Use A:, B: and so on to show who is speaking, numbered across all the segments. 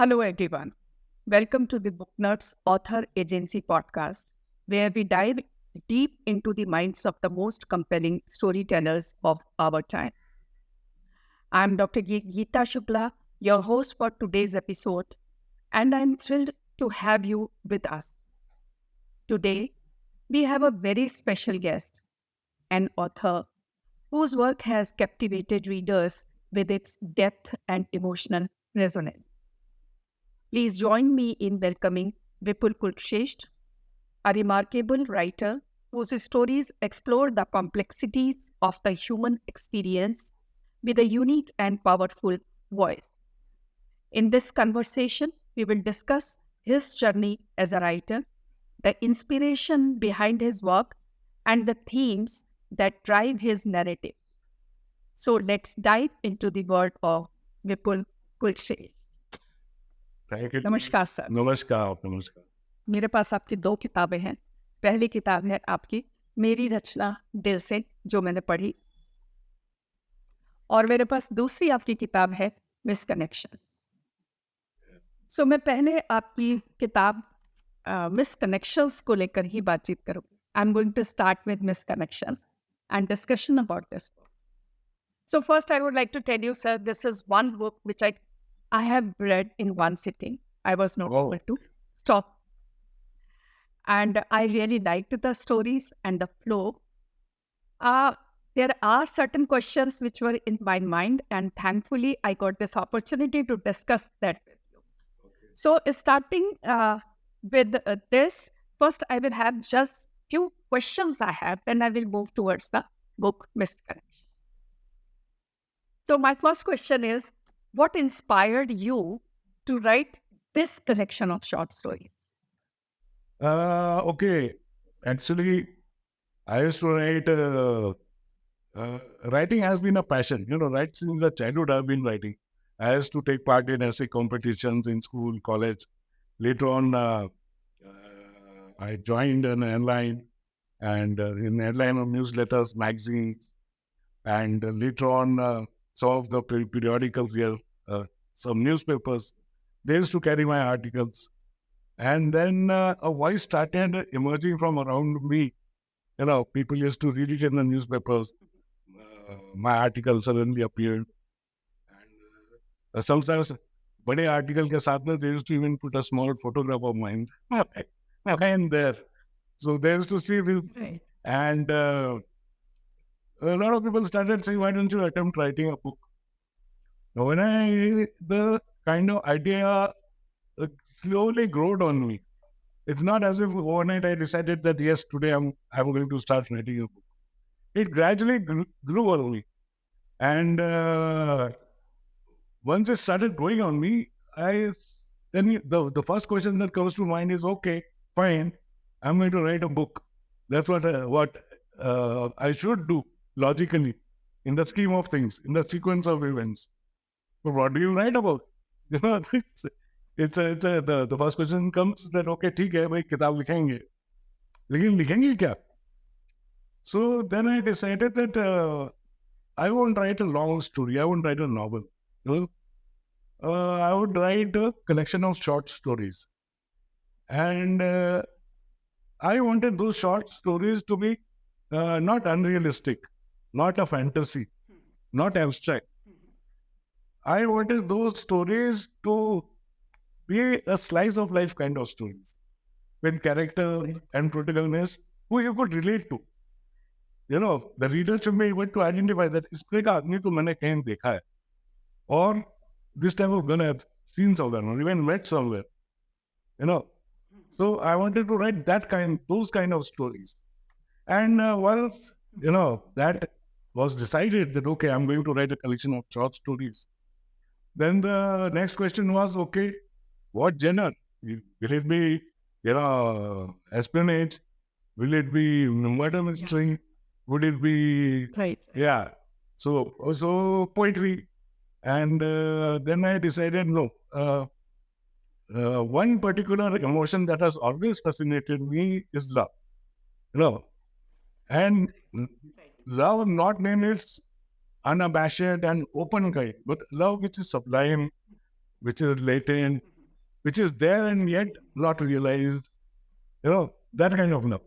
A: Hello, everyone. Welcome to the Book Nerds Author Agency podcast, where we dive deep into the minds of the most compelling storytellers of our time. I'm Dr. Geeta Shukla, your host for today's episode, and I'm thrilled to have you with us. Today, we have a very special guest, an author whose work has captivated readers with its depth and emotional resonance. Please join me in welcoming Vipul Kulshrestha, a remarkable writer whose stories explore the complexities of the human experience with a unique and powerful voice. In this conversation, we will discuss his journey as a writer, the inspiration behind his work, and the themes that drive his narratives. So let's dive into the world of Vipul Kulshrestha.
B: Thank you.
A: नमस्कार sir.
B: नमस्कार।
A: मेरे पास आपकी दो किताबें हैं। पहली किताब है आपकी मेरी रचना दिल से, जो मैंने पढ़ी, और मेरे पास दूसरी आपकी किताब है मिसकनेक्शन। सो मैं पहले आपकी किताब मिसकनेक्शंस को लेकर ही बातचीत करूँगी। I am going to start with misconnections and discussion about this book. So first, I would like to tell you, sir, this is one book which I have read in one sitting. I was not able to stop. And I really liked the stories and the flow. There are certain questions which were in my mind, and thankfully, I got this opportunity to discuss that with you. So starting with this, first I will have just few questions I have, then I will move towards the book Misconnection. So my first question is, what inspired you to write this collection of short stories?
B: Okay. Actually, I used to write. Writing has been a passion. Right since the childhood, I've been writing. I used to take part in essay competitions in school, college. Later on, I joined an airline, and in airline of newsletters, magazines, and later on, some of the periodicals here, some newspapers, they used to carry my articles. And then a voice started emerging from around me. People used to read it in the newspapers. My article suddenly appeared. And sometimes, bade article ke saath mein, they used to even put a small photograph of mine and there. So they used to see this.
A: Right.
B: And a lot of people started saying, why don't you attempt writing a book? Now, the kind of idea slowly growed on me. It's not as if overnight I decided that, yes, today I'm going to start writing a book. It gradually grew on me. And once it started growing on me, then the first question that comes to mind is, okay, fine, I'm going to write a book. That's what I should do logically in the scheme of things, in the sequence of events. But what do you write about? The first question comes that, okay, ठीक है भाई किताब लिखेंगे, लेकिन लिखेंगे क्या? So then I decided that I won't write a long story. I won't write a novel. I would write a collection of short stories. And I wanted those short stories to be not unrealistic, not a fantasy, not abstract. I wanted those stories to be a slice of life kind of stories with character and protagonist who you could relate to. The reader should be able to identify that इस तरह का आदमी तो मैंने कहीं देखा है, or this type of gun I've seen somewhere or even met somewhere. So I wanted to write those kind of stories. And once that was decided that okay, I'm going to write a collection of short stories. Then the next question was, okay, what genre? Will it be, espionage? Will it be murder mystery? Would it be...
A: Right.
B: Yeah. So poetry. And then I decided, no. One particular emotion that has always fascinated me is love. And love not in its unabashed and open kind, but love which is sublime, which is latent, which is there and yet not realized, that kind of love.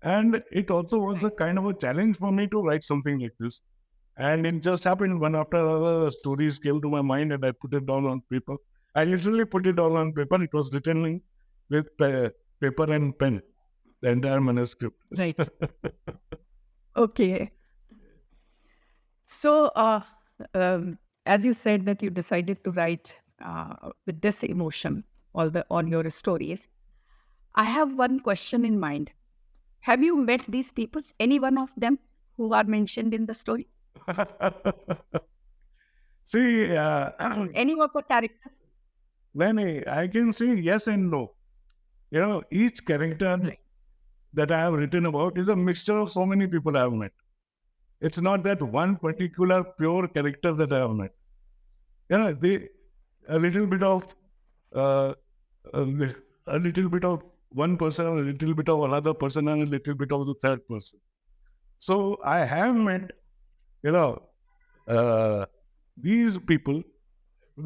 B: And it also was a kind of a challenge for me to write something like this. And it just happened one after another, stories came to my mind and I put it down on paper. I literally put it down on paper. It was written with paper and pen, the entire manuscript.
A: Right. Okay. So, as you said that you decided to write with this emotion on your stories, I have one question in mind. Have you met these people? Any one of them who are mentioned in the story?
B: See,
A: Any of the characters?
B: I can say yes and no. Each character
A: Right.
B: that I have written about is a mixture of so many people I have met. It's not that one particular pure character that I have met. A little bit of uh, a little bit of one person, a little bit of another person, and a little bit of the third person. So I have met, these people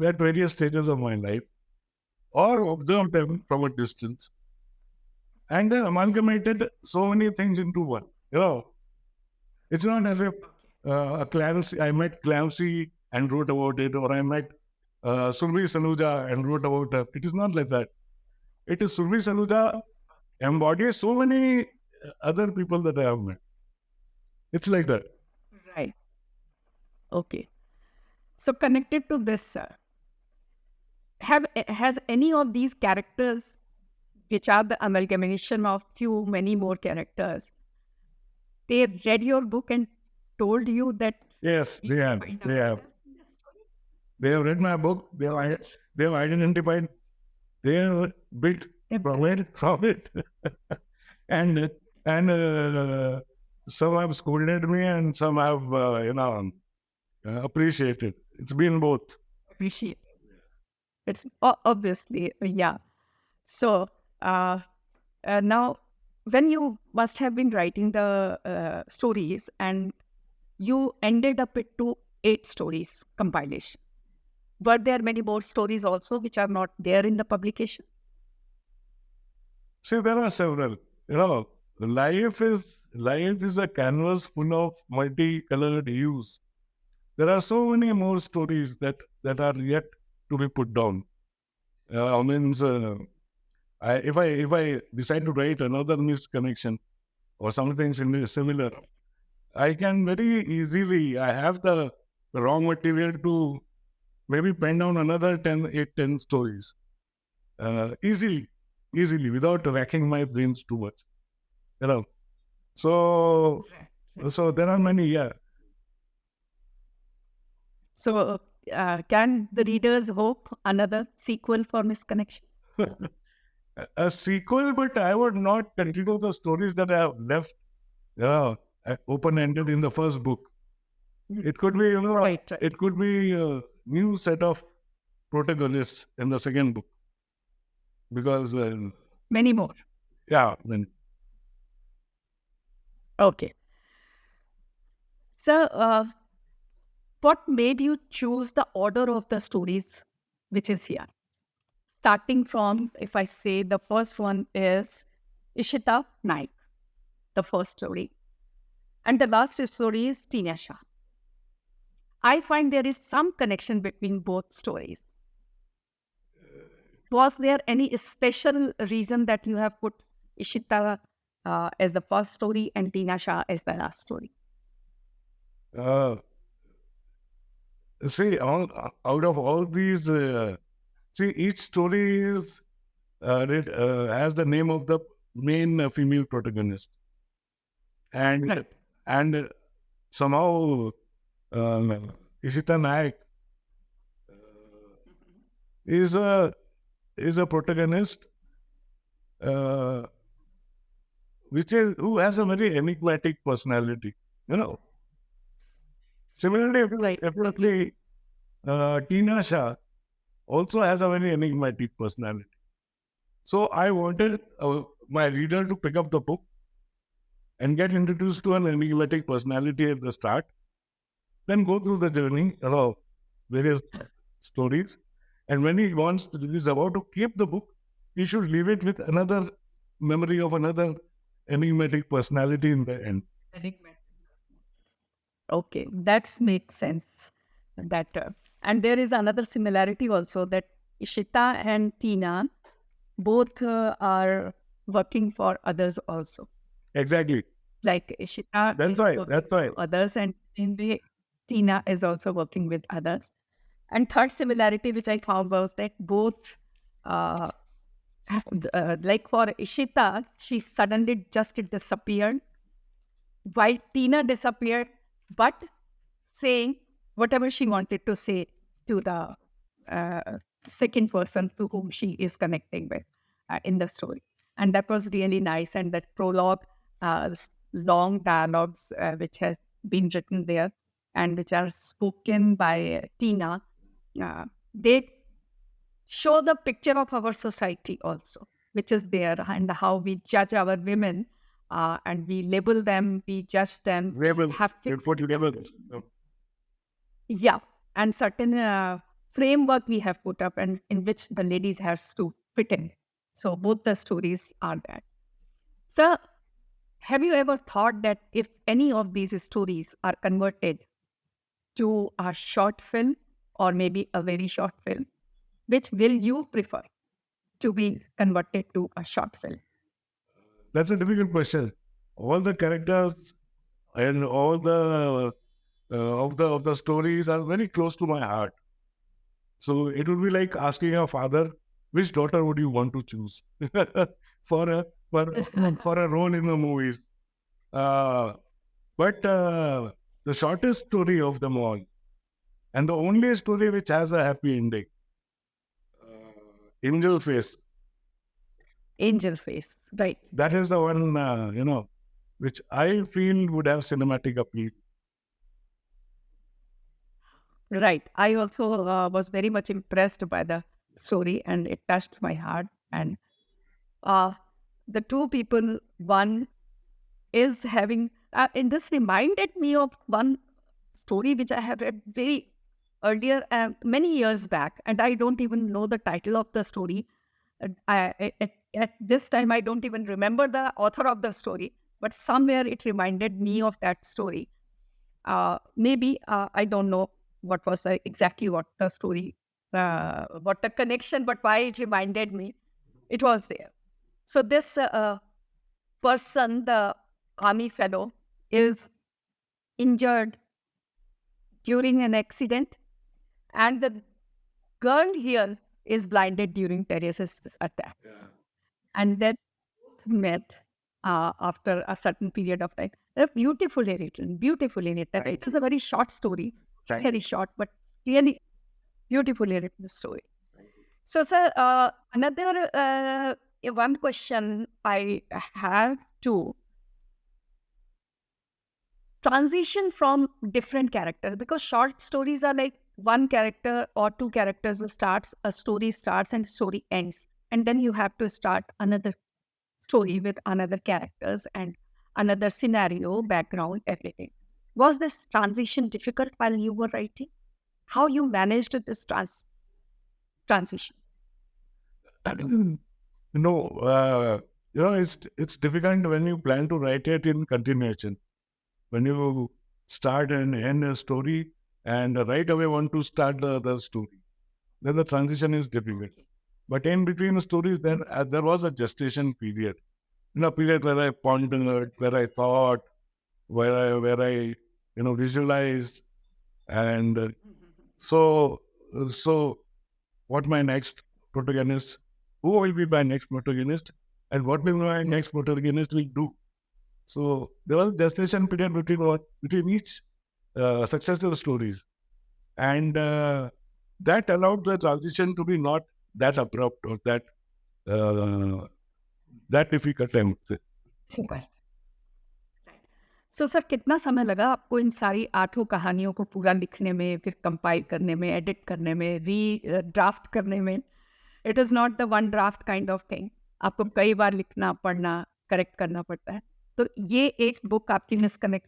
B: at various stages of my life, or observed them from a distance, and then amalgamated so many things into one. It's not as if I met Clancy and wrote about it, or I met Survi Saluja and wrote about her. It is not like that. It is Survi Saluja embodies so many other people that I have met. It's like that.
A: Right. Okay. So connected to this, has any of these characters, which are the amalgamation of many more characters, they read your book and told you that?
B: Yes, they have.
A: find
B: They have.
A: ourselves in this story?
B: They have read my book. They have identified. They have built from it, and some have scolded me, and some have appreciated. It's been both.
A: Appreciate. It's obviously, yeah. So now, when you must have been writing the stories and you ended up with 8 stories compilation, were there many more stories also which are not there in the publication?
B: See, there are several. Life is a canvas full of multicolored hues. There are so many more stories that are yet to be put down. If I decide to write another missed connection or something similar, I can very easily. I have the raw material to maybe pen down another 10 stories easily, without racking my brains too much. So there are many. Yeah.
A: So can the readers hope another sequel for Misconnection?
B: A sequel, but I would not continue the stories that I have left open-ended in the first book. It could be,
A: Right.
B: it could be a new set of protagonists in the second book. Because,
A: Many more.
B: yeah. Then,
A: Okay. So, what made you choose the order of the stories which is here? Starting from, if I say the first one is Ishita Naik, the first story. And the last story is Tina Shah. I find there is some connection between both stories. Was there any special reason that you have put Ishita as the first story and Tina Shah as the last story?
B: see, out of all these, each story is has the name of the main female protagonist, and
A: Right.
B: and somehow Ishita Naik is a protagonist who has a very enigmatic personality. Similarly,
A: Right.
B: definitely, Tina Shah also has a very enigmatic personality. So I wanted my reader to pick up the book and get introduced to an enigmatic personality at the start, then go through the journey, various stories, And when he's about to keep the book, he should leave it with another memory of another enigmatic personality in the end.
A: Okay, that makes sense. That and there is another similarity also that Ishita and Tina both are working for others also.
B: Exactly.
A: Like Ishita
B: That's
A: is
B: right.
A: working
B: That's right.
A: for others, and in way Tina is also working with others. And third similarity which I found was that both, uh, like for Ishita, she suddenly just disappeared, while Tina disappeared, but saying whatever she wanted to say to the uh, second person to whom she is connecting with in the story. And that was really nice. And that prologue, long dialogues which has been written there and which are spoken by Tina, they show the picture of our society also, which is there, and how we judge our women, and we label them, we judge them,
B: Label.
A: have
B: It's
A: fixed,
B: what you label.
A: yeah, and certain framework we have put up, and in which the ladies has to fit in. So both the stories are that. So have you ever thought that if any of these stories are converted to a short film or maybe a very short film, which will you prefer to be converted to a short film?
B: That's a difficult question. All the characters and all the of the stories are very close to my heart. So it would be like asking a father, which daughter would you want to choose for a for a role in the movies? Uh, but the shortest story of them all, and the only story which has a happy ending, Angel Face.
A: Angel Face, right.
B: That is the one, which I feel would have cinematic appeal.
A: Right. I also was very much impressed by the story and it touched my heart. And uh, the two people, one is having, and this reminded me of one story which I have read very earlier, many years back, and I don't even know the title of the story. At this time, I don't even remember the author of the story, but somewhere it reminded me of that story. Maybe I don't know what was exactly what the story, what the connection, but why it reminded me, it was there. So this person, the army fellow, is injured during an accident, and the girl here is blinded during terrorist attack, and then met after a certain period of time. They're beautifully written, beautifully written. It is a very short story, very short, but really beautifully written story. So, sir, another one question I have to transition from different characters, because short stories are like one character or two characters starts, a story starts and story ends, and then you have to start another story with another characters and another scenario, background, everything. Was this transition difficult while you were writing? How you managed this transition?
B: No, it's difficult when you plan to write it in continuation. When you start and end a story and right away want to start the story, then the transition is difficult. But in between the stories, then there was a gestation period. Period where I pondered, where I thought, where I visualized, and so what my next protagonist, who will be my next protagonist, and what will my next protagonist will do. So there was a gestation period between each successive stories, and that allowed the transition to be not that abrupt or uh, that difficult, I would say.
A: So sir कितना समय लगा आपको इन सारी 8 कहानियों को पूरा लिखने में, फिर कंपाइल करने में, एडिट करने में, ड्राफ्ट करने में? It is not the one draft kind of thing. आपको कई बार लिखना, पढ़ना, करेक्ट करना पड़ता है। तो ये एक बुक आपकी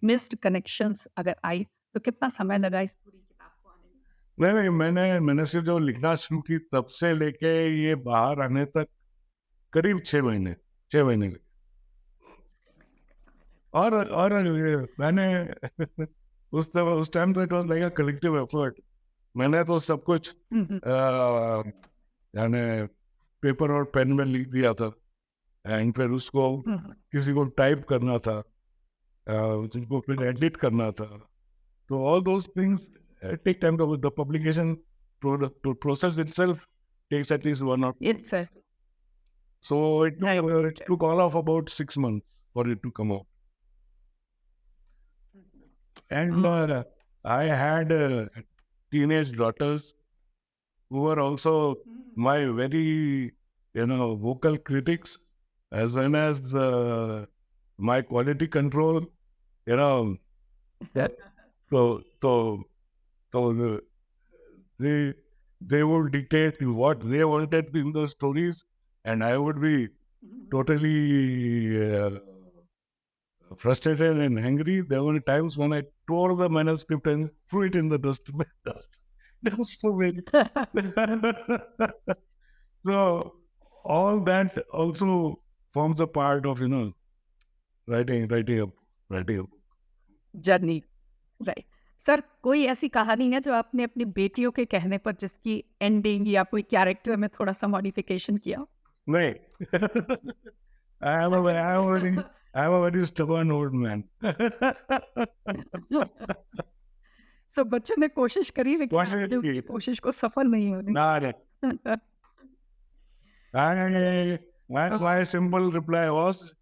A: मिस्ड कनेक्शंस अगर आई, तो कितना समय लगा इस पूरी किताब को आने में?
B: नहीं, मैंने सिर्फ जब लिखना शुरू की तब से लेके ये बाहर आने तक करीब 6 महीने लगे। और मैंने उस टाइम तो it was like a collective effort. मैंने तो सब कुछ यानी पेपर और पेन में लिख दिया था, एंड फिर उसको किसी को टाइप करना था, जिनको फिर एडिट करना था। तो all those things take time. The publication process itself takes at least 1 or 2
A: Yes,
B: months.
A: sir.
B: So it took all of about 6 months for it to come out. And I had teenage daughters who were also my very, vocal critics, as well as my quality control. You know, so they would dictate what they wanted in the stories, and I would be totally frustrated and angry. There were times when I tore the manuscript and threw it in the dustbin. Dustbin. So all that also forms a part of writing a book.
A: Journey, right. Sir, कोई ऐसी कहानी है जो आपने अपनी बेटियों के कहने पर जिसकी एंडिंग या कोई कैरेक्टर में थोड़ा सा मॉडिफिकेशन किया हो?
B: नहीं. I am a very stubborn old man.
A: सो बच्चों ने कोशिश करी, लेकिन
B: कोशिश
A: आपने उनकी
B: की।
A: कोशिश को सफल नहीं होने
B: Nah, my simple reply was,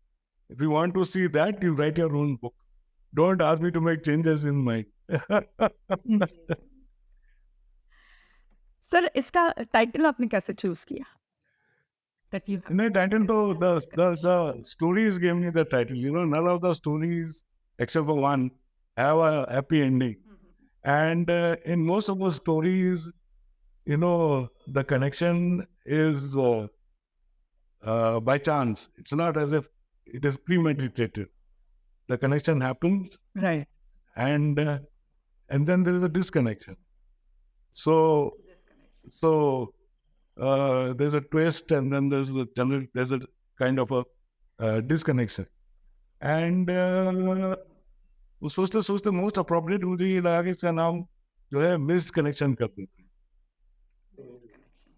B: if you want to see that, you write your own book. Don't ask me to make changes in mine.
A: Sir, इसका टाइटल आपने कैसे चूज किया? That you have
B: No, title though, the stories gave me the title. None of the stories except for one have a happy ending. And in most of the stories, the connection is by chance. It's not as if it is premeditated. The connection happens,
A: right.
B: and then there is a disconnection. So there's a twist, and then there's a kind of a disconnection. And वो सोचते most appropriate मुझे ये लगा कि इसका नाम जो है मिस्ड कनेक्शन कर देते हैं.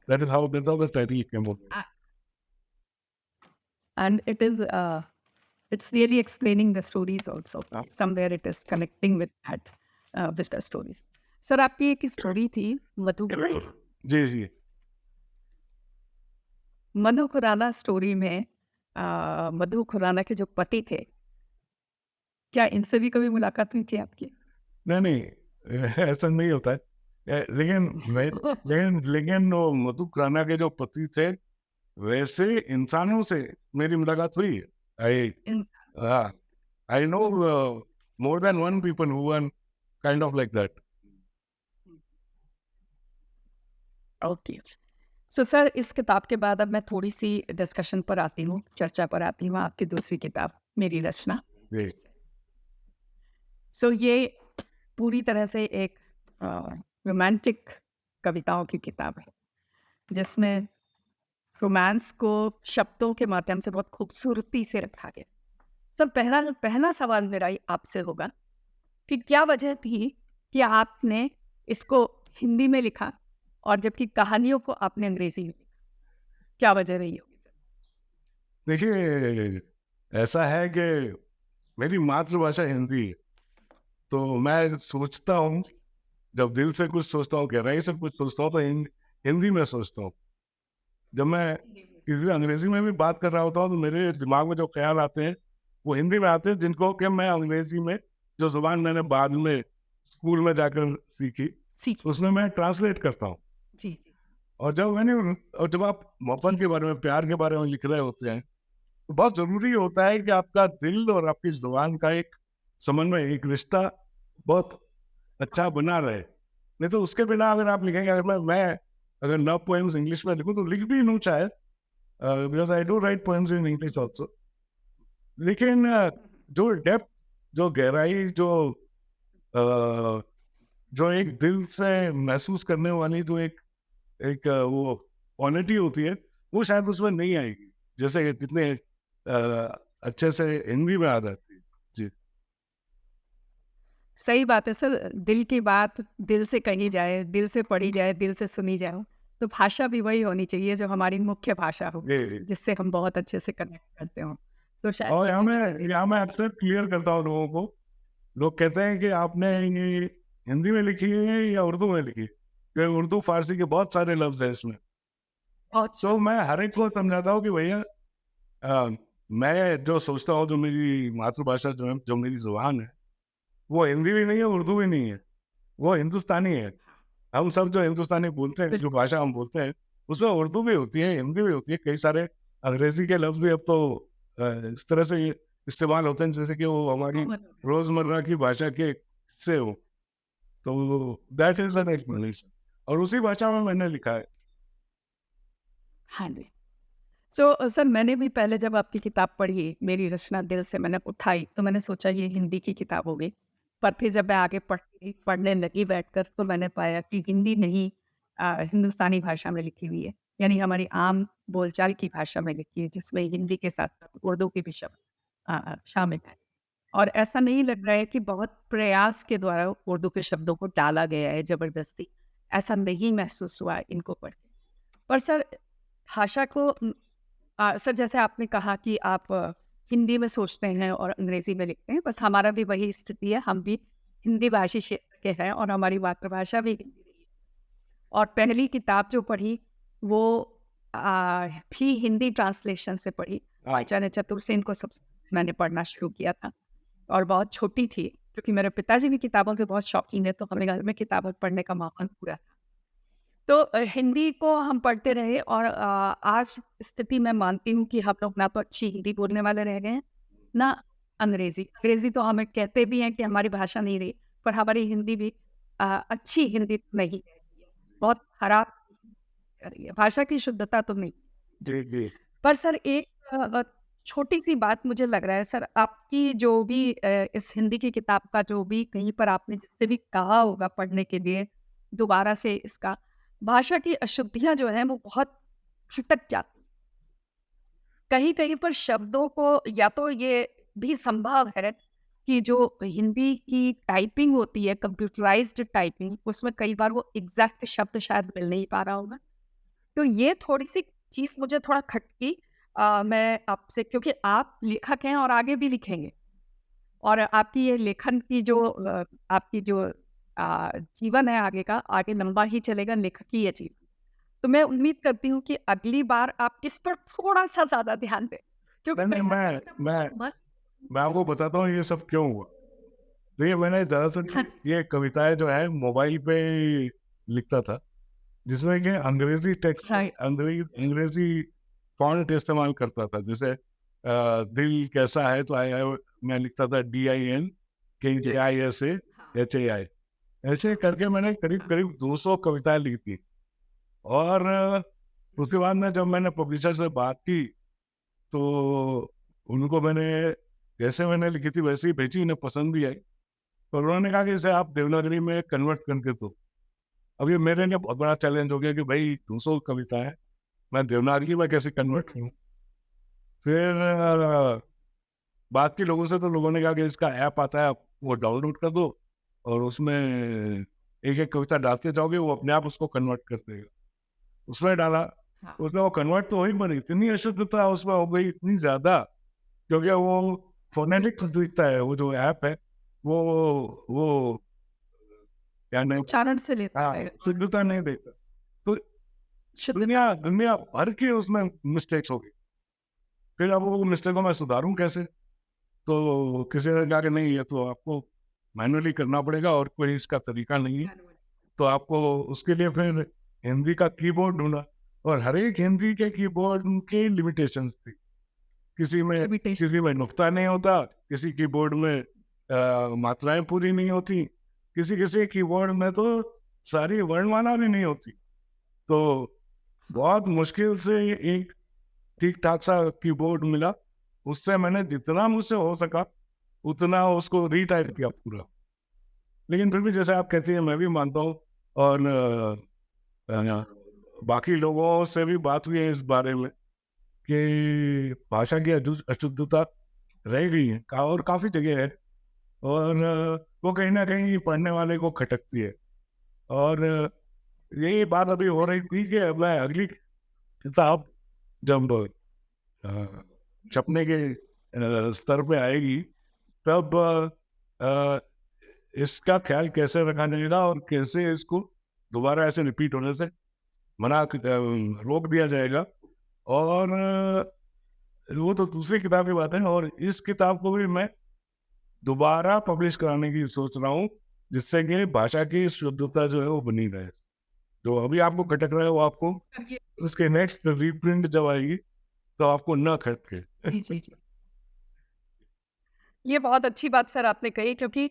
B: That is how the title came out.
A: And it's really explaining the stories also. Somewhere it is connecting with that, with the stories. Sir, आपकी एक स्टोरी थी मधु
B: जी.
A: मधु खुराना स्टोरी में मधु खुराना के जो पति थे, क्या इनसे भी कभी मुलाकात हुई थी आपकी?
B: नहीं, ऐसा नहीं होता है. लेकिन वो मधु खुराना के जो पति थे, वैसे इंसानों से मेरी मुलाकात हुई है. I know more than one people who are kind of like that.
A: Okay. So sir, इस किताब के बाद अब मैं थोड़ी सी डिस्कशन पर आती हूँ, चर्चा पर आती हूँ, आपकी दूसरी किताब मेरी रचना. सो ये पूरी तरह से एक रोमांटिक कविताओं की किताब है, जिसमें रोमांस को शब्दों के माध्यम से बहुत खूबसूरती से रखा गया. सर, पहला सवाल मेरा आपसे होगा कि क्या वजह थी कि आपने इसको हिंदी में लिखा और जबकि कहानियों को आपने अंग्रेजी में लिखा? क्या वजह रही होगी?
B: देखिए, ऐसा है कि मेरी मातृभाषा हिंदी है, तो मैं सोचता हूँ, जब दिल से कुछ सोचता हूँ, गहराई से कुछ सोचता हूँ, तो हिंदी में सोचता हूँ. जब मैं किसी अंग्रेजी में भी बात कर रहा होता हूँ, तो मेरे दिमाग में जो ख्याल आते हैं वो हिंदी में आते हैं, जिनको कि मैं अंग्रेजी में, जो जुबान मैंने बाद में स्कूल में जाकर सीखी, उसमें मैं ट्रांसलेट करता हूँ.
A: जी.
B: और जब आप मोहब्बत के बारे में, प्यार के बारे में लिख रहे होते हैं, तो बहुत जरूरी होता है कि आपका दिल और आपकी जुबान का एक समन्वय, एक रिश्ता बहुत अच्छा बना रहे. नहीं तो उसके बिना अगर आप लिखेंगे, अगर लव पोएम्स इंग्लिश में लिखूं तो लिख भी लूं शायद, because I do write poems in English also. लेकिन जो डेप्थ, जो गहराई, जो एक दिल से महसूस करने वाली जो एक एक वो क्वालिटी होती है, वो शायद उसमें नहीं आएगी, जैसे कितने अच्छे से हिंदी में आ जाती है। जी।
A: सही बात है सर, दिल की बात दिल से कही जाए, दिल से पढ़ी जाए, दिल से सुनी जाए, तो भाषा भी वही होनी चाहिए जो हमारी मुख्य भाषा हो,
B: जी, जी।
A: जिससे हम बहुत अच्छे से कनेक्ट करते हो। तो शायद
B: और
A: यही वजह
B: यहाँ मैं अक्सर क्लियर करता हूँ लोगों को, लोग कहते हैं कि आपने ये हिंदी में लिखी है या उर्दू में लिखी है? क्योंकि उर्दू फारसी के बहुत सारे लफ्ज हैं इसमें।
A: बहुत
B: तो मैं हर एक को समझाता हूँ कि भैया मैं जो सोचता हूँ, जो मेरी मातृभाषा जो है, जो मेरी जुबान है, वो हिंदी भी नहीं है, उर्दू भी नहीं है, वो हिंदुस्तानी है। हम सब जो हिंदुस्तानी बोलते हैं, जो भाषा हम बोलते हैं, उसमें उर्दू भी होती है, हिंदी भी होती है, कई सारे अंग्रेजी के लफ्ज भी अब तो इस तरह से इस्तेमाल होते हैं जैसे कि वो हमारी रोजमर्रा की भाषा के हिस्से हो। तो दैट इज एन एक्सप्लेनेशन, और उसी भाषा में मैंने लिखा है।
A: हाँ जी। सर मैंने भी पहले जब आपकी किताब पढ़ी, मेरी रचना दिल से मैंने उठाई, तो मैंने सोचा ये हिंदी की किताब होगी। पर फिर जब मैं आगे पढ़ने लगी बैठकर, तो मैंने पाया कि हिंदी नहीं, हिंदुस्तानी भाषा में लिखी हुई है। यानी हमारी आम बोलचाल की भाषा में लिखी है, जिसमें हिंदी के साथ-साथ उर्दू के भी शब्द शामिल हैं। और ऐसा नहीं लग रहा है कि बहुत प्रयास के द्वारा उर्दू के शब्दों को डाला गया है ज़बरदस्ती। ऐसा नहीं महसूस हुआ इनको पढ़ के। पर सर भाषा को सर जैसे आपने कहा कि आप हिंदी में सोचते हैं और अंग्रेजी में लिखते हैं, बस हमारा भी वही स्थिति है। हम भी हिंदी भाषी क्षेत्र के हैं और हमारी मातृभाषा भी हिंदी रही है। और पहली किताब जो पढ़ी वो भी हिंदी ट्रांसलेशन से पढ़ी। आचार्य चतुर्सेन को सबसे मैंने पढ़ना शुरू किया था और बहुत छोटी थी, क्योंकि मेरे पिताजी भी किताबों के बहुत शौकीन है, तो हमें घर में किताबें पढ़ने का माहौल पूरा था। तो हिंदी को हम पढ़ते रहे और आज स्थिति मैं मानती हूँ कि हम लोग ना तो अच्छी हिंदी बोलने वाले रह गए हैं, ना अंग्रेज़ी। अंग्रेज़ी तो हमें कहते भी हैं कि हमारी भाषा नहीं रही, पर हमारी हिंदी भी अच्छी हिंदी नहीं रह रही है, बहुत खराब रह रही है। भाषा की शुद्धता तो नहीं।
B: जी, जी।
A: पर सर एक छोटी-सी बात मुझे लग रहा है सर, आपकी जो भी इस हिंदी की किताब का जो भी कहीं पर आपने जिससे भी कहा होगा पढ़ने के लिए, दोबारा से इसका भाषा की अशुद्धियाँ जो हैं वो बहुत खटक जाती हैं। कहीं-कहीं पर शब्दों को या तो ये भी संभव है कि जो हिंदी की टाइपिंग होती है, कंप्यूटराइज़्ड टाइपिंग, उसमें कई बार वो एग्ज़ैक्ट शब्द शायद मिल नहीं पा रहा होगा। तो ये थोड़ी-सी चीज़ मुझे थोड़ा खटकी। मैं आपसे, क्योंकि आप लेखक हैं और आगे भी लिखेंगे और आपकी ये लेखन की जो आपकी जो जीवन है आगे का, आगे लंबा ही चलेगा, लेखक ही है जीवन। तो मैं उम्मीद करती हूँ कि अगली बार आप इस पर थोड़ा-सा ज़्यादा ध्यान दें, क्योंकि
B: नहीं, नहीं,
A: कहीं न कहीं
B: मैं
A: मत
B: मैं आपको बताता हूँ ये सब क्यों हुआ। देखिए, मैंने
A: हाँ
B: ज़्यादातर
A: जी,
B: ये कविताएँ जो है मोबाइल पे लिखता था, जिसमें कि अंग्रेज़ी टेक्स्ट,
A: राइट,
B: अंग्रेज़ी फ़ॉन्ट इस्तेमाल करता था। जैसे दिल कैसा है, तो मैं लिखता था DIN
A: हाँ,
B: KISAHAI। ऐसे करके मैंने करीब-करीब 200 कविताएँ लिखी थी। और उसके बाद में जब मैंने पब्लिशर से बात की, तो उनको जैसे मैंने लिखी थी वैसे ही भेजी, इन्हें पसंद भी आई। और उन्होंने कहा कि इसे आप देवनागरी में कन्वर्ट करके दो। अब ये मेरे लिए बहुत बड़ा चैलेंज हो गया कि भाई 200 कविताएँ मैं देवनागरी में कैसे कन्वर्ट करूँ? फिर बात की लोगों से, तो लोगों ने कहा कि इसका ऐप आता है, आप वो डाउनलोड कर दो और उसमें एक-एक कविता डालते जाओगे, वो अपने आप उसको कन्वर्ट कर देगा। उसमें डाला,
A: हाँ,
B: उसमें वो कन्वर्ट तो हो ही, पर इतनी अशुद्धता उसमें हो गई, इतनी ज़्यादा, क्योंकि वो फ़ोनेटिक्स दिखता है, वो जो ऐप है, वो क्या नहीं,
A: उच्चारण से लेता
B: हाँ,
A: है और
B: शुद्धता नहीं देता। तो
A: शुद्धता
B: दुनिया दुनिया भर की उसमें मिस्टेक्स हो गई। फिर अब वो मिस्टेक को मैं सुधारूँ कैसे? तो किसी ने कहा कि नहीं, ये तो आपको मैनुअली करना पड़ेगा और कोई इसका तरीका नहीं है। तो आपको उसके लिए फिर हिंदी का कीबोर्ड ढूँढा, और हर एक हिंदी के कीबोर्ड की लिमिटेशंस थी।
A: लिमिटेशन।
B: किसी में नुक्ता नहीं होता, किसी कीबोर्ड में मात्राएँ पूरी नहीं होती, किसी कीबोर्ड में तो सारी वर्णमाला भी नहीं होती। तो बहुत मुश्किल से एक ठीक-ठाक सा कीबोर्ड मिला, उससे मैंने जितना मुझसे हो सका, उतना उसको रीटाइप किया पूरा। लेकिन फिर भी जैसे आप कहती हैं मैं भी मानता हूँ, और बाकी लोगों से भी बात हुई है इस बारे में कि भाषा की अशुद्धता रह गई है और काफ़ी जगह है, और वो कहीं ना कहीं पढ़ने वाले को खटकती है। और यही बात अभी हो रही थी कि मैं अगली किताब जब छपने के स्तर पे आएगी, तब इसका ख्याल कैसे रखा जाएगा और कैसे इसको दोबारा ऐसे रिपीट होने से रोक दिया जाएगा। और वो तो दूसरी किताब की बात है, और इस किताब को भी मैं दोबारा पब्लिश कराने की सोच रहा हूँ, जिससे कि भाषा की शुद्धता जो है वो बनी रहे। जो अभी आपको खटक रहा है वो आपको
A: ये
B: उसके नेक्स्ट रीप्रिंट जब आएगी तो आपको न खटके।
A: जी, जी, जी। ये बहुत अच्छी बात सर आपने कही, क्योंकि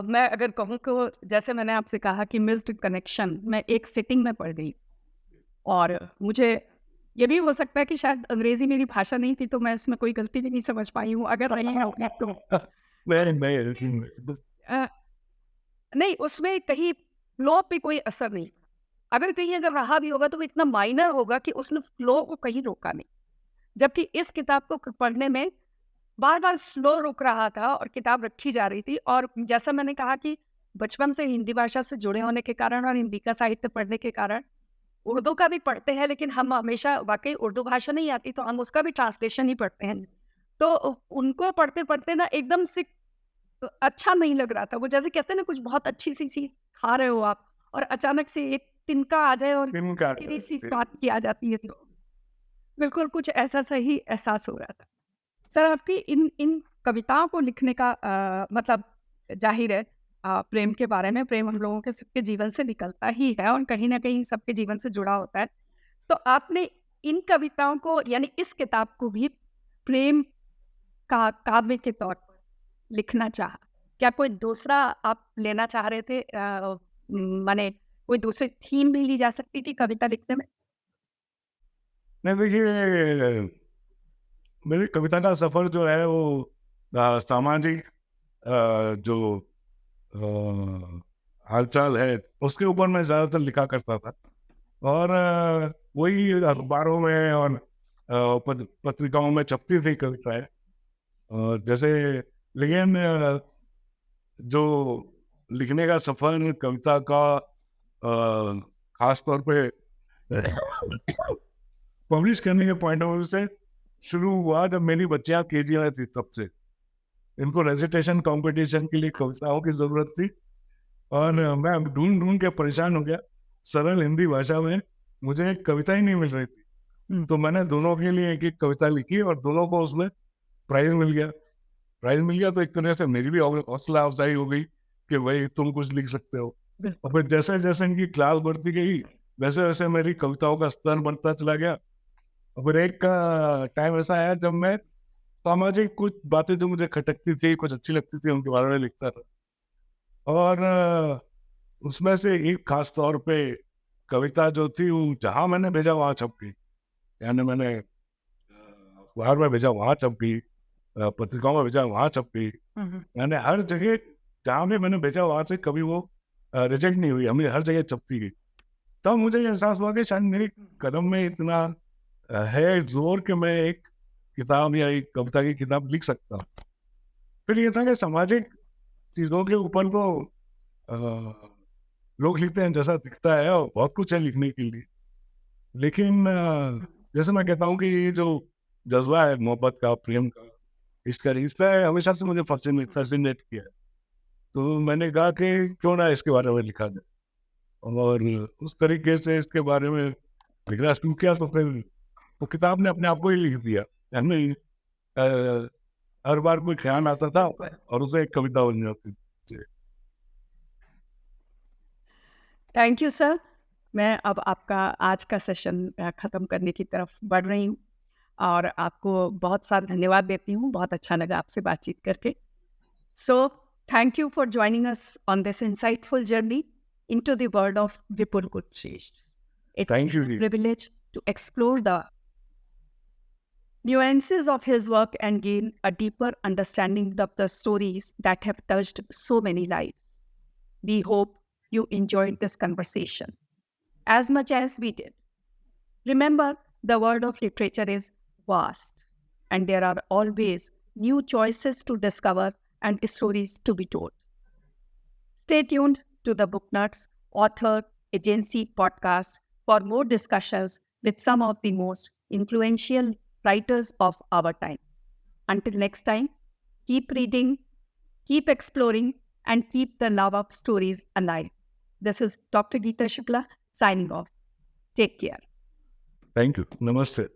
A: मैं अगर कहूँ को जैसे मैंने आपसे कहा कि मिस्ड कनेक्शन मैं एक सिटिंग में पढ़ गई, और मुझे ये भी हो सकता है कि शायद अंग्रेजी मेरी भाषा नहीं थी, तो मैं इसमें कोई गलती भी नहीं समझ पाई हूँ, अगर रही होगी तो। अ, नहीं, उसमें कहीं फ्लो पे कोई असर नहीं। अगर कहीं अगर रहा भी होगा तो वो इतना माइनर होगा कि उसने फ्लो को कहीं रोका नहीं। जबकि इस किताब को पढ़ने में बार-बार फ्लो रुक रहा था और किताब रखी जा रही थी, और जैसा मैंने कहा कि बचपन से हिंदी भाषा से जुड़े होने के कारण और हिंदी का साहित्य पढ़ने के कारण उर्दू का भी पढ़ते हैं, लेकिन हम हमेशा वाक़ई उर्दू भाषा नहीं आती तो हम उसका भी ट्रांसलेशन ही पढ़ते हैं। तो उनको पढ़ते-पढ़ते ना एकदम से अच्छा नहीं लग रहा था। वो जैसे कहते हैं ना, कुछ बहुत अच्छी-सी चीज़ खा रहे हो आप और अचानक से एक तिनका आ जाए और सी बात की आ जाती है, तो बिल्कुल कुछ ऐसा सा ही एहसास हो रहा था। सर, आपकी इन इन कविताओं को लिखने का मतलब ज़ाहिर है प्रेम के बारे में, प्रेम हम लोगों के सबके जीवन से निकलता ही है और कहीं न कहीं सबके जीवन से जुड़ा होता है। तो आपने इन कविताओं को यानी इस किताब को भी प्रेम का काव्य के तौर पर लिखना चाहा। क्या कोई दूसरा आप लेना चाह रहे थे, माने कोई दूसरी थीम भी ली जा सकती थी कविता लिखने में?
B: नहीं, देखिए, मेरी कविता का सफर जो है वो सामाजिक जो हालचाल है उसके ऊपर मैं ज्यादातर लिखा करता था, और वही अखबारों में और पत्रिकाओं में छपती थी कविताएं। और जैसे, लेकिन जो लिखने का सफर कविता का खास तौर पे पब्लिश करने के पॉइंट ऑफ व्यू से शुरू हुआ जब मेरी बच्चियां केजी में थी, तब से इनको रेसिटेशन कंपटीशन के लिए कविताओं की जरूरत थी, और मैं ढूंढ ढूंढ के परेशान हो गया। सरल हिंदी भाषा में मुझे एक कविता ही नहीं मिल रही थी, तो मैंने दोनों के लिए एक एक कविता लिखी और दोनों को उसमें प्राइज मिल गया। प्राइज मिल गया तो एक तरह से मेरी भी हौसला अफजाई हो गई कि भाई तुम कुछ लिख सकते हो। और फिर जैसे जैसे इनकी क्लास बढ़ती गई वैसे वैसे मेरी कविताओं का स्तर बढ़ता चला गया। और फिर एक टाइम ऐसा आया जब मैं सामाजिक कुछ बातें जो मुझे खटकती थी, कुछ अच्छी लगती थी, उनके बारे में लिखता था। और उसमें से एक खास तौर पे कविता जो थी वो जहाँ मैंने भेजा वहाँ छप गई। यानी मैंने अखबार में भेजा वहाँ छप गई, पत्रिकाओं में भेजा वहाँ छप गई। यानी हर जगह जहाँ भी मैंने भेजा वहाँ से कभी वो रिजेक्ट नहीं हुई, हमें हर जगह छपती गई। तब मुझे ये एहसास हुआ कि शायद मेरी कलम में इतना है जोर कि मैं एक किताब या एक कविता की किताब लिख सकता हूँ। फिर ये था कि सामाजिक चीजों के ऊपर तो लोग लिखते हैं जैसा दिखता है, और बहुत कुछ है लिखने के लिए। लेकिन जैसे मैं कहता हूँ कि ये जो जज्बा है मोहब्बत का, प्रेम का, इसका रिश्ता है, हमेशा से मुझे फैसिनेट किया है। तो मैंने कहा कि क्यों ना इसके बारे में लिखा जाए, और उस तरीके से इसके बारे में लिखना शुरू किया। तो फिर वो किताब ने अपने आप को ही लिख दिया। यानी हर बार कोई ख्याल आता था और उसे एक कविता बन जाती थी।
A: Thank you sir. मैं अब आपका आज का सेशन ख़त्म करने की तरफ बढ़ रही हूँ और आपको बहुत सारा धन्यवाद देती हूँ। बहुत अच्छा लगा आपसे बातचीत करके। So thank you for joining us on this insightful journey into the world of Vipul Kulshreshtha.
B: Thank you,
A: It's a
B: ji.
A: privilege to explore the nuances of his work and gain a deeper understanding of the stories that have touched so many lives. We hope you enjoyed this conversation as much as we did. Remember, the world of literature is vast, and there are always new choices to discover and stories to be told. Stay tuned to the Book Nuts Author Agency podcast for more discussions with some of the most influential writers of our time. Until next time, keep reading, keep exploring, and keep the love of stories alive. This is Dr. Geeta Shukla signing off. Take care.
B: Thank you. Namaste.